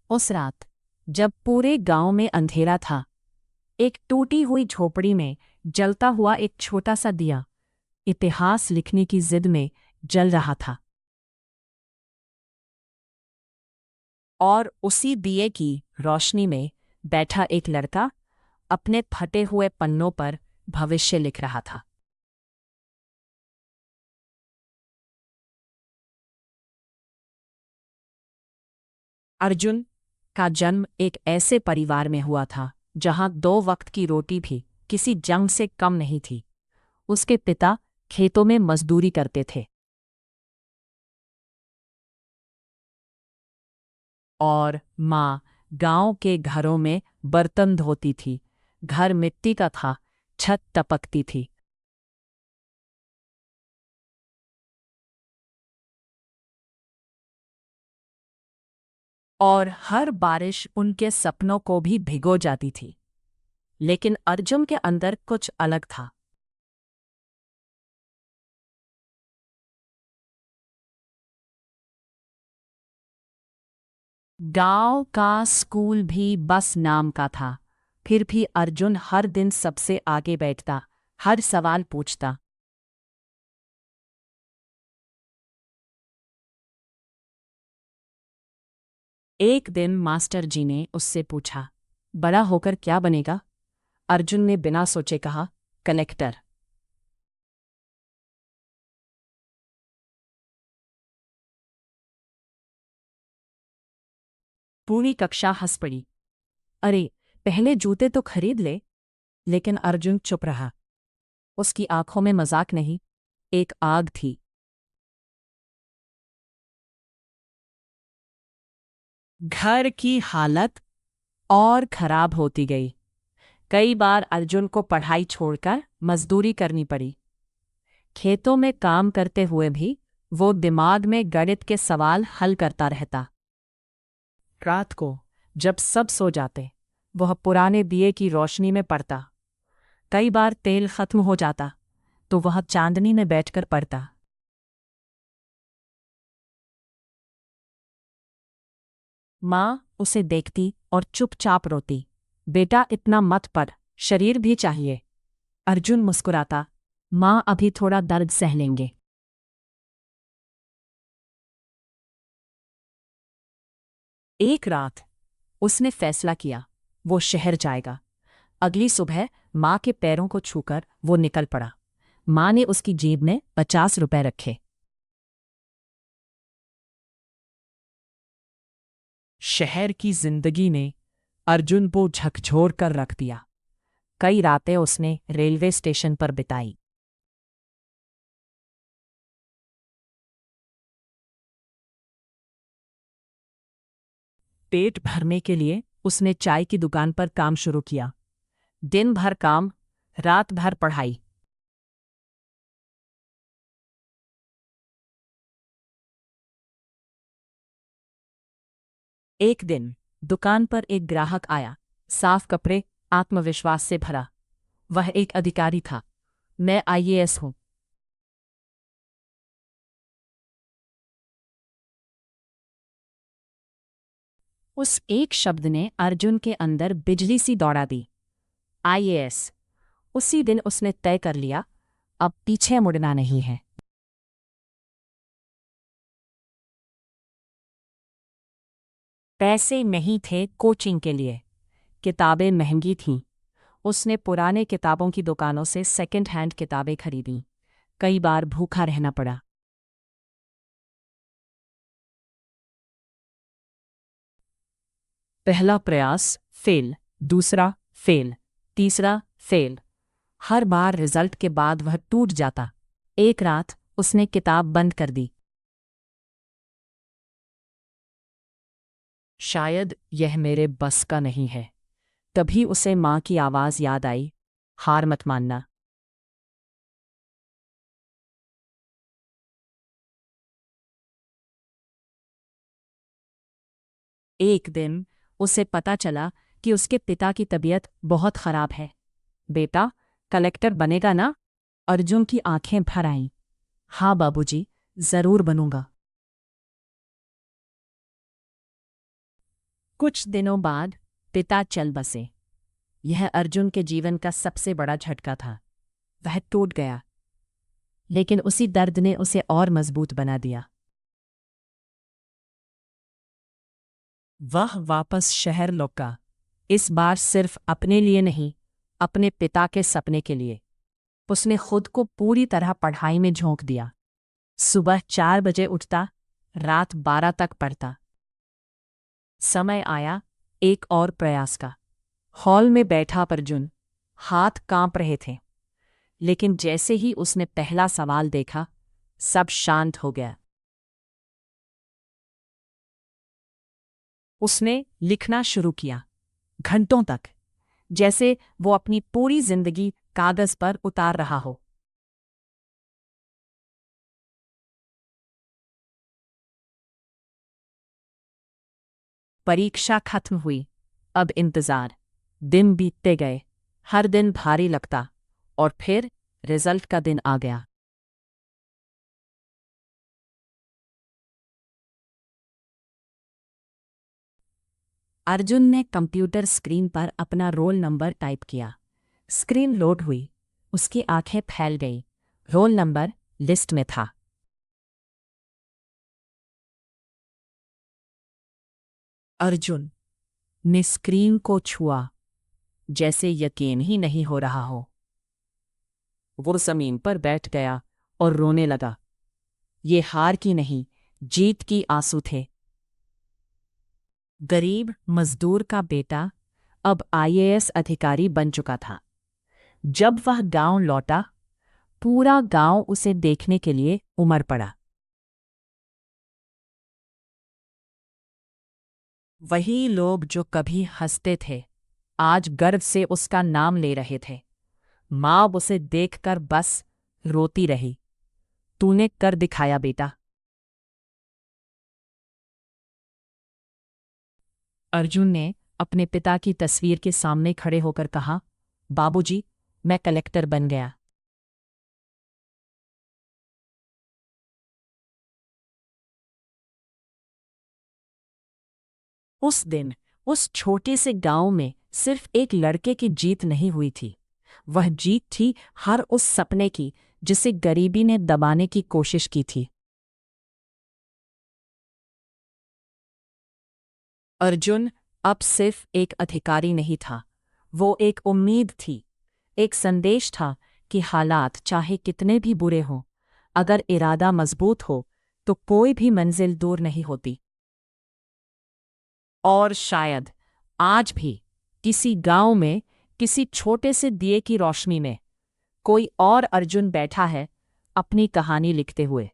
उस रात जब पूरे गांव में अंधेरा था, एक टूटी हुई झोपड़ी में जलता हुआ एक छोटा सा दिया इतिहास लिखने की जिद में जल रहा था। और उसी दिए की रोशनी में बैठा एक लड़का अपने फटे हुए पन्नों पर भविष्य लिख रहा था। अर्जुन का जन्म एक ऐसे परिवार में हुआ था जहां 2 वक्त की रोटी भी किसी जंग से कम नहीं थी। उसके पिता खेतों में मजदूरी करते थे और माँ गांव के घरों में बर्तन धोती थी। घर मिट्टी का था, छत टपकती थी। और हर बारिश उनके सपनों को भी भिगो जाती थी। लेकिन अर्जुन के अंदर कुछ अलग था। गांव का स्कूल भी बस नाम का था। फिर भी अर्जुन हर दिन सबसे आगे बैठता, हर सवाल पूछता। एक दिन मास्टर जी ने उससे पूछा, बड़ा होकर क्या बनेगा? अर्जुन ने बिना सोचे कहा, कलेक्टर। पूरी कक्षा हंस पड़ी। अरे, पहले जूते तो खरीद ले। लेकिन अर्जुन चुप रहा। उसकी आंखों में मजाक नहीं, एक आग थी। घर की हालत और खराब होती गई। कई बार अर्जुन को पढ़ाई छोड़कर मजदूरी करनी पड़ी। खेतों में काम करते हुए भी वो दिमाग में गणित के सवाल हल करता रहता। रात को जब सब सो जाते, वह पुराने दिए की रोशनी में पढ़ता। कई बार तेल खत्म हो जाता तो वह चांदनी में बैठकर पढ़ता। माँ उसे देखती और चुपचाप रोती। बेटा, इतना मत पढ़, शरीर भी चाहिए। अर्जुन मुस्कुराता। माँ अभी थोड़ा दर्द सह लेंगे। एक रात उसने फैसला किया, वो शहर जाएगा। अगली सुबह माँ के पैरों को छूकर वो निकल पड़ा। माँ ने उसकी जेब में 50 रुपए रखे। शहर की जिंदगी ने अर्जुन को झकझोर कर रख दिया। कई रातें उसने रेलवे स्टेशन पर बिताई। पेट भरने के लिए उसने चाय की दुकान पर काम शुरू किया। दिन भर काम, रात भर पढ़ाई। एक दिन दुकान पर एक ग्राहक आया, साफ कपड़े, आत्मविश्वास से भरा। वह एक अधिकारी था। मैं आईएएस हूं। उस एक शब्द ने अर्जुन के अंदर बिजली सी दौड़ा दी। आईएएस। उसी दिन उसने तय कर लिया, अब पीछे मुड़ना नहीं है। पैसे नहीं थे कोचिंग के लिए। किताबें महंगी थीं। उसने पुराने किताबों की दुकानों से सेकंड हैंड किताबें खरीदी। कई बार भूखा रहना पड़ा। पहला प्रयास फेल, दूसरा फेल, तीसरा फेल। हर बार रिजल्ट के बाद वह टूट जाता। एक रात उसने किताब बंद कर दी। शायद यह मेरे बस का नहीं है। तभी उसे माँ की आवाज़ याद आई, हार मत मानना। एक दिन उसे पता चला कि उसके पिता की तबीयत बहुत खराब है। बेटा, कलेक्टर बनेगा ना? अर्जुन की आंखें भर आईं। हाँ बाबूजी, जरूर बनूंगा। कुछ दिनों बाद पिता चल बसे। यह अर्जुन के जीवन का सबसे बड़ा झटका था। वह टूट गया, लेकिन उसी दर्द ने उसे और मजबूत बना दिया। वह वापस शहर लौटा, इस बार सिर्फ अपने लिए नहीं, अपने पिता के सपने के लिए। उसने खुद को पूरी तरह पढ़ाई में झोंक दिया। सुबह 4 बजे उठता, रात 12 तक पढ़ता। समय आया एक और प्रयास का। हॉल में बैठा अर्जुन, हाथ कांप रहे थे, लेकिन जैसे ही उसने पहला सवाल देखा, सब शांत हो गया। उसने लिखना शुरू किया, घंटों तक, जैसे वो अपनी पूरी जिंदगी कागज पर उतार रहा हो। परीक्षा खत्म हुई, अब इंतजार। दिन बीतते गए, हर दिन भारी लगता, और फिर रिजल्ट का दिन आ गया। अर्जुन ने कंप्यूटर स्क्रीन पर अपना रोल नंबर टाइप किया। स्क्रीन लोड हुई, उसकी आंखें फैल गई। रोल नंबर लिस्ट में था। अर्जुन ने स्क्रीन को छुआ, जैसे यकीन ही नहीं हो रहा हो। वो जमीन पर बैठ गया और रोने लगा। ये हार की नहीं, जीत की आंसू थे। गरीब मजदूर का बेटा अब आईएएस अधिकारी बन चुका था। जब वह गांव लौटा, पूरा गांव उसे देखने के लिए उमड़ पड़ा। वही लोग जो कभी हंसते थे, आज गर्व से उसका नाम ले रहे थे। माँ उसे देखकर बस रोती रही। तूने कर दिखाया बेटा। अर्जुन ने अपने पिता की तस्वीर के सामने खड़े होकर कहा, बाबूजी, मैं कलेक्टर बन गया। उस दिन उस छोटे से गांव में सिर्फ एक लड़के की जीत नहीं हुई थी। वह जीत थी हर उस सपने की जिसे गरीबी ने दबाने की कोशिश की थी। अर्जुन अब सिर्फ एक अधिकारी नहीं था, वो एक उम्मीद थी, एक संदेश था कि हालात चाहे कितने भी बुरे हों, अगर इरादा मजबूत हो तो कोई भी मंजिल दूर नहीं होती। और शायद आज भी किसी गांव में, किसी छोटे से दिए की रोशनी में, कोई और अर्जुन बैठा है, अपनी कहानी लिखते हुए।